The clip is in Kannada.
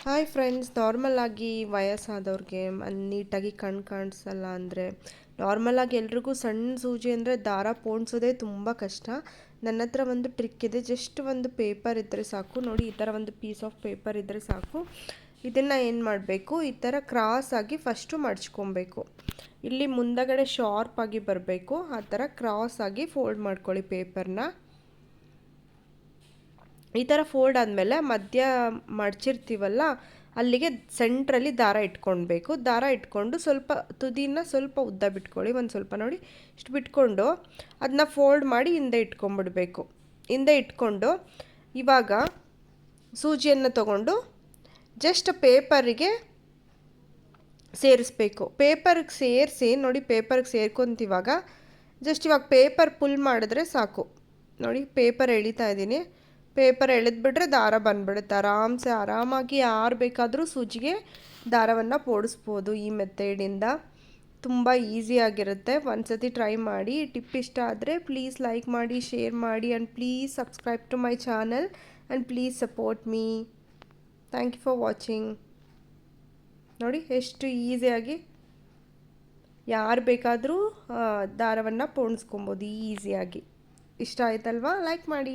ಹಾಯ್ ಫ್ರೆಂಡ್ಸ್, ನಾರ್ಮಲ್ ಆಗಿ ವಯಸ್ಸಾದವ್ರಿಗೆ ನೀಟಾಗಿ ಕಣ್ಣು ಕಾಣಿಸಲ್ಲ ಅಂದರೆ ನಾರ್ಮಲಾಗಿ ಎಲ್ರಿಗೂ ಸಣ್ಣ ಸೂಜಿ ಅಂದರೆ ದಾರ ಪೋಣಿಸೋದೇ ತುಂಬ ಕಷ್ಟ. ನನ್ನ ಹತ್ರ ಒಂದು ಟ್ರಿಕ್ ಇದೆ. ಜಸ್ಟ್ ಒಂದು ಪೇಪರ್ ಇದ್ದರೆ ಸಾಕು. ನೋಡಿ, ಈ ಥರ ಒಂದು ಪೀಸ್ ಆಫ್ ಪೇಪರ್ ಇದ್ದರೆ ಸಾಕು. ಇದನ್ನು ಏನು ಮಾಡಬೇಕು, ಈ ಥರ ಕ್ರಾಸಾಗಿ ಫಸ್ಟು ಮಡ್ಚ್ಕೊಬೇಕು. ಇಲ್ಲಿ ಮುಂದಗಡೆ ಶಾರ್ಪಾಗಿ ಬರಬೇಕು. ಆ ಥರ ಕ್ರಾಸಾಗಿ ಫೋಲ್ಡ್ ಮಾಡ್ಕೊಳ್ಳಿ ಪೇಪರ್ನ. ಈ ಥರ ಫೋಲ್ಡ್ ಆದಮೇಲೆ ಮಧ್ಯ ಮಡಚಿರ್ತೀವಲ್ಲ, ಅಲ್ಲಿಗೆ ಸೆಂಟ್ರಲ್ಲಿ ದಾರ ಇಟ್ಕೊಳ್ಬೇಕು. ದಾರ ಇಟ್ಕೊಂಡು ಸ್ವಲ್ಪ ತುದಿನ ಸ್ವಲ್ಪ ಉದ್ದ ಬಿಟ್ಕೊಳ್ಳಿ. ಒಂದು ಸ್ವಲ್ಪ ನೋಡಿ ಇಷ್ಟು ಬಿಟ್ಕೊಂಡು ಅದನ್ನ ಫೋಲ್ಡ್ ಮಾಡಿ ಹಿಂದೆ ಇಟ್ಕೊಂಡ್ಬಿಡ್ಬೇಕು. ಹಿಂದೆ ಇಟ್ಕೊಂಡು ಇವಾಗ ಸೂಜಿಯನ್ನು ತಗೊಂಡು ಜಸ್ಟ್ ಪೇಪರಿಗೆ ಸೇರಿಸ್ಬೇಕು. ಪೇಪರ್ಗೆ ಸೇರಿಸಿ ನೋಡಿ, ಪೇಪರ್ಗೆ ಸೇರ್ಕೊಂತಿವಾಗ ಜಸ್ಟ್ ಇವಾಗ ಪೇಪರ್ ಪುಲ್ ಮಾಡಿದ್ರೆ ಸಾಕು. ನೋಡಿ, ಪೇಪರ್ ಎಳಿತಾ ಇದ್ದೀನಿ. ಪೇಪರ್ ಎಳೆದ್ಬಿಟ್ರೆ ದಾರ ಬಂದ್ಬಿಡುತ್ತೆ. ಆರಾಮಾಗಿ ಯಾರು ಬೇಕಾದರೂ ಸೂಜಿಗೆ ದಾರವನ್ನು ಪೋಡಿಸ್ಬೋದು. ಈ ಮೆಥಡಿಂದ ತುಂಬ ಈಸಿಯಾಗಿರುತ್ತೆ. ಒಂದ್ಸತಿ ಟ್ರೈ ಮಾಡಿ. ಟಿಪ್ ಇಷ್ಟ ಆದರೆ ಪ್ಲೀಸ್ ಲೈಕ್ ಮಾಡಿ, ಶೇರ್ ಮಾಡಿ, and please subscribe to my channel and please support me. Thank you for watching. ನೋಡಿ ಎಷ್ಟು ಈಸಿಯಾಗಿ ಯಾರು ಬೇಕಾದರೂ ದಾರವನ್ನು ಪೋಣಿಸ್ಕೊಬೋದು ಈಸಿಯಾಗಿ. ಇಷ್ಟ ಆಯ್ತಲ್ವಾ? ಲೈಕ್ ಮಾಡಿ.